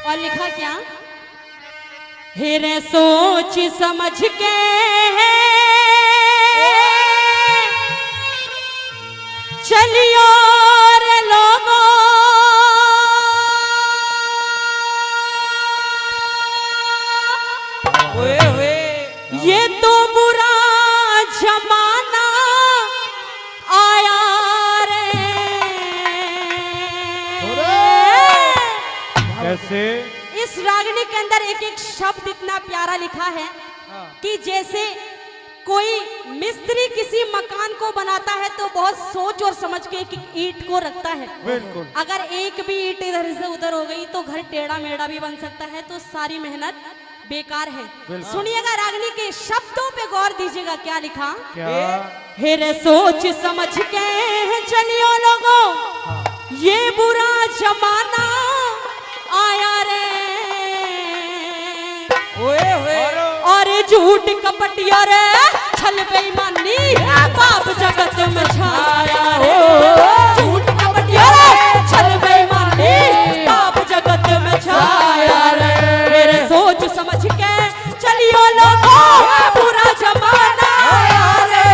और लिखा क्या, हेरे सोच समझ के चलियो रे लोगों, ये तो बुरा जमाना आया रे। कैसे? इस रागनी के अंदर एक एक शब्द इतना प्यारा लिखा है कि जैसे कोई मिस्त्री किसी मकान को बनाता है तो बहुत सोच और समझ के एक ईंट को रखता है। बिल्कुल। अगर एक भी ईंट इधर से उधर हो गई तो घर टेढ़ा मेढ़ा भी बन सकता है, तो सारी मेहनत बेकार है। सुनिएगा, रागनी के शब्दों पे गौर दीजिएगा, क्या लिखा, क्या? हेरे सोच समझ के चलियो लोगों, ये बुरा जमाना आया रे। और झूठ कपट और छल बेईमानी पाप जगत में छाया रे। झूठ कपट और छल बेईमानी पाप जगत में छाया रे। मेरे सोच समझ के चलियो लोगों, पूरा जमाना आया रे।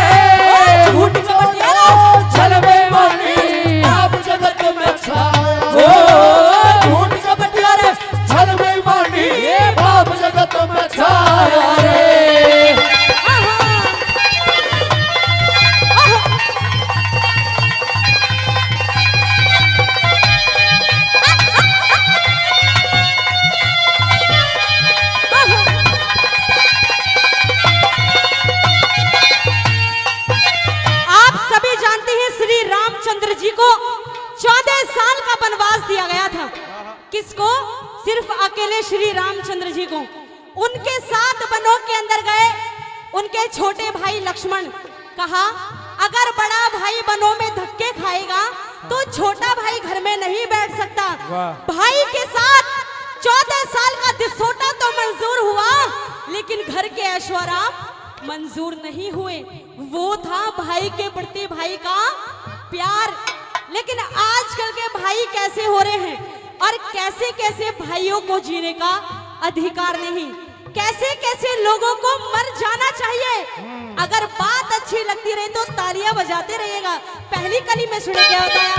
झूठ कपट और छल बेईमानी पाप जगत में छाया। झूठ कपट और छल बेईमानी पाप जगत में छाया रे। जी को 14 साल का वनवास दिया गया था। किसको? सिर्फ अकेले श्री रामचंद्र जी को। उनके 7 वनों के अंदर गए, उनके छोटे भाई लक्ष्मण, कहा अगर बड़ा भाई वनों में धक्के खाएगा तो छोटा भाई घर में नहीं बैठ सकता। भाई के साथ 14 साल का दिसोटा तो मंजूर हुआ, लेकिन घर के ऐशोआराम मंजूर नहीं हुए। वो था भाई के प्रति भाई का प्यार। लेकिन आजकल के भाई कैसे हो रहे हैं और कैसे कैसे भाइयों को जीने का अधिकार नहीं, कैसे कैसे लोगों को मर जाना चाहिए। अगर बात अच्छी लगती रही तो तालियां बजाते रहिएगा। पहली कली में सुने क्या होता है।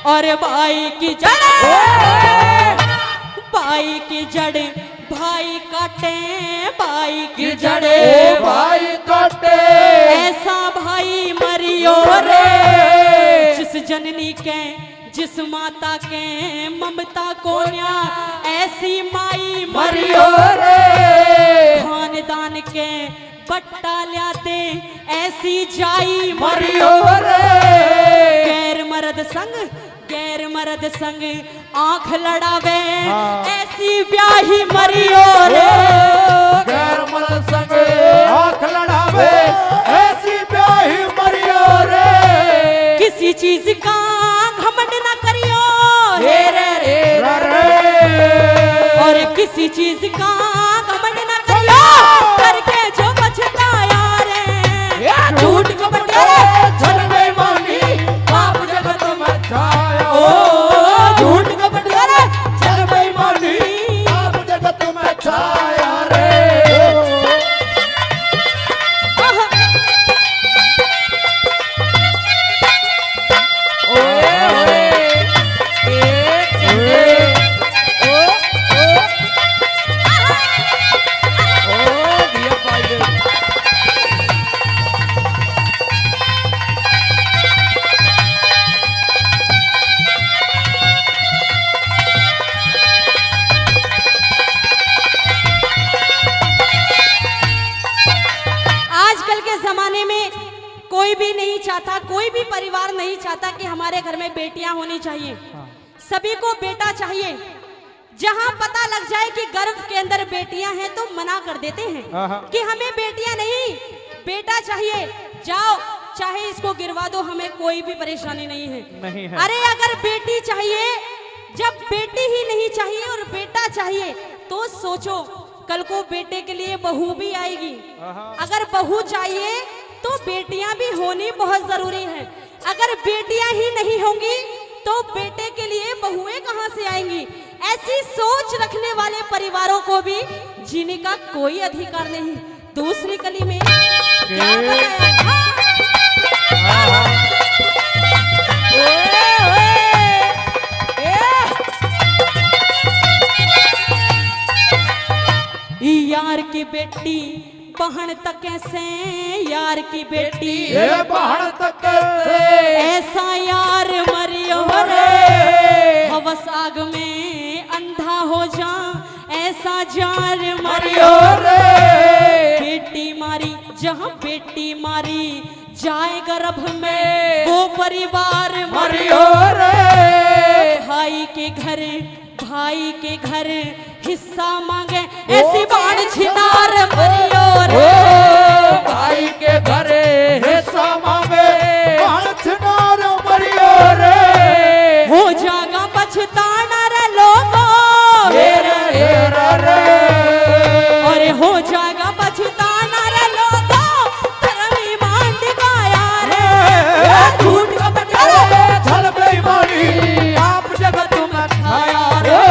और भाई की जड़, भाई की जड़ भाई काटे, भाई की जड़े भाई काटे। ऐसा भाई मरियो रे, जिस जननी के जिस माता के ममता को न्या, ऐसी माई मरियो रे। खानदान के बट्टा लाते, ऐसी जाई मरियो रे। गैर मर्द संग आंख लड़ावे, ऐसी ब्याही मरियो रे। गैर मर्द संग आंख लड़ावे, ऐसी ब्याही मरियो रे। किसी चीज का घमंड न करियो हे रे रे। और किसी चीज का घमंड न करियो, करके जो पछताया रे। झूठ को बटे छल बेईमानी पाप जगत में छाया। झूठ को बटे छल बेईमानी पाप जगत में छाया रे। कोई भी नहीं चाहता, कोई भी परिवार नहीं चाहता कि हमारे घर में बेटियां होनी चाहिए। सभी को बेटा चाहिए। जहां पता लग जाए कि गर्भ के अंदर बेटियां हैं तो मना कर देते हैं कि हमें बेटियां नहीं, बेटा चाहिए। जाओ, चाहे इसको गिरवा दो, हमें कोई भी परेशानी नहीं है। अरे अगर बेटी चाहिए, जब बेटी ही नहीं चाहिए और बेटा चाहिए तो सोचो कल को बेटे के लिए बहू भी आएगी। अगर बहू चाहिए तो बेटियां भी होनी बहुत जरूरी है। अगर बेटियां ही नहीं होंगी तो बेटे के लिए बहुएं कहां से आएंगी। ऐसी सोच रखने वाले परिवारों को भी जीने का कोई अधिकार नहीं। दूसरी कली में क्या बताया? यार की बेटी बहन तक कैसे, यार की बेटी बहन तक ऐसा यार मरियो रे, हवस आग में अंधा हो जा, ऐसा जार मरियो रे। बेटी मारी जहाँ बेटी मारी जाए गर्भ में वो परिवार मरियो रे। भाई के घर हिस्सा मांगे ऐसी बाण छिनार मरियो रे। भाई के घर हिस्सा मांगे बाण छिनार मरियो रे। हो जागा पछताना रे लोगों, हेरा हेरा रे। अरे हो जागा पछताना रे लोगों, धर्मी मान दिखाया रे। झूठ का बटोरे छल बेईमानी आप जगत में छाया रे।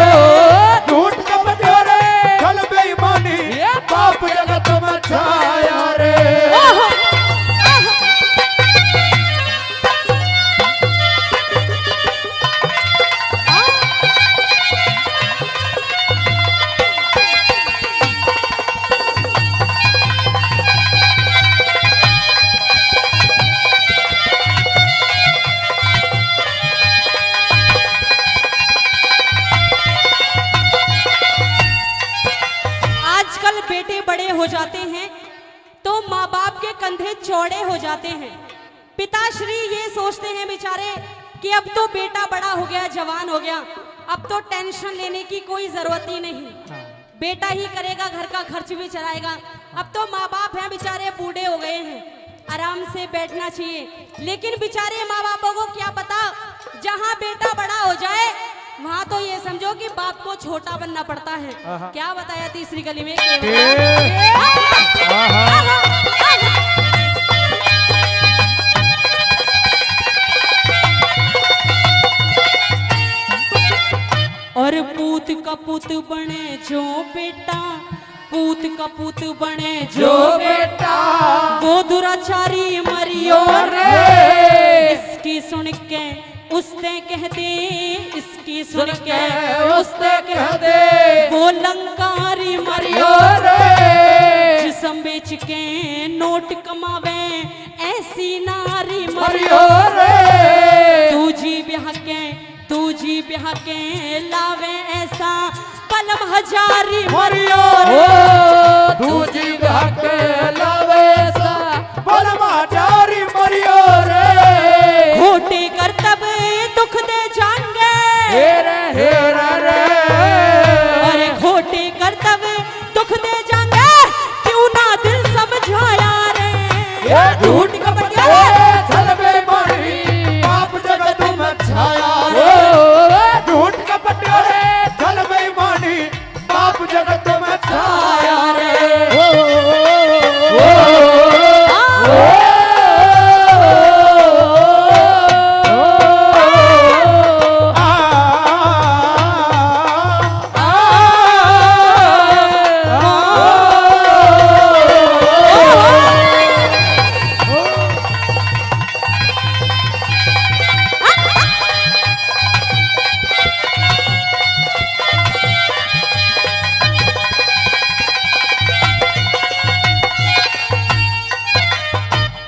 झूठ का बटोरे छल बेईमानी आप जगत में छाया रे। आजकल बेटे बड़े हो जाते हैं तो माँ बाप के कंधे चौड़े हो जाते हैं। पिताश्री ये सोचते हैं बेचारे कि अब तो बेटा बड़ा हो गया, जवान हो गया, अब तो टेंशन लेने की कोई जरूरत ही नहीं, बेटा ही करेगा, घर का खर्च भी चलाएगा। अब तो माँ बाप हैं बेचारे बूढ़े हो गए हैं, आराम से बैठना चाहिए। लेकिन बेचारे माँ बापों को क्या पता, जहाँ बेटा बड़ा हो जाए वहां तो ये समझो कि बाप को छोटा बनना पड़ता है। क्या बताया तीसरी गली में? और पूत का पुत बने जो बेटा, पूत का पुत बने जो बेटा, वो दुराचारी मरियो रे। इसकी सुन के उसने कह दे, इसकी सुन के उसने कह दे, वो लंकारी मरियो रे। जिस्म बेच के नोट कमावे ऐसी नारी मरियो रे। तू जी ब्याह के लावे ऐसा कलम हजारी मरियो रे। तू जी ब्याह के लावे ऐसा कलम हजारी मरियो रे। खोटे करतब दुख दे जाएंगे, हेरा हेरा रे। अरे खोटे करतब दुख दे जाएंगे, क्यों ना दिल समझाया रे। झूठ का बटोरे छल बेईमानी आप जगत में छाया रे। झूठ का बटोरे छल बेईमानी आप जगत में छाया रे।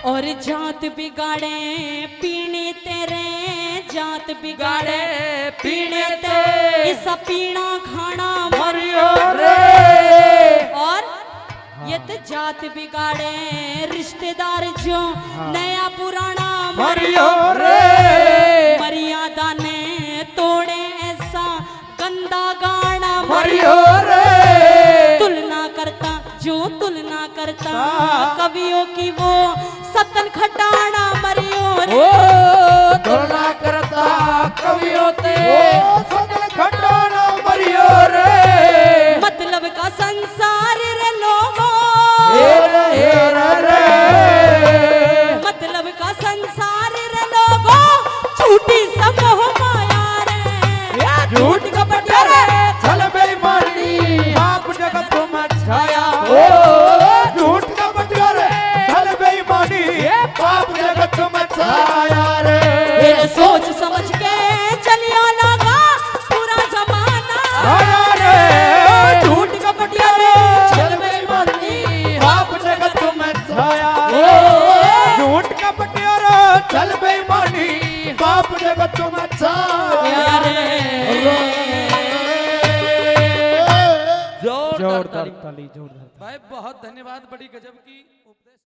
और जात बिगाड़े पीने तेरे, जात बिगाड़े पीने तेरे, इसा पीना खाना मरियो रे। और ये तो जात बिगाड़े रिश्तेदार जो नया पुराना मरियो रे। मर्यादा ने तोड़े ऐसा गंदा गाना मरियो रे। तुलना करता जो तुलना करता कवियों की वो सतन खटाना मरियो रे। तुलना करता कवियों ते सतन खटाना मरियो रे। मतलब का संसार बाप जगत में छाया रे। जोरदार जोरदार ताली। ताली जोरदार। भाई बहुत धन्यवाद, बड़ी गजब की उपदेश।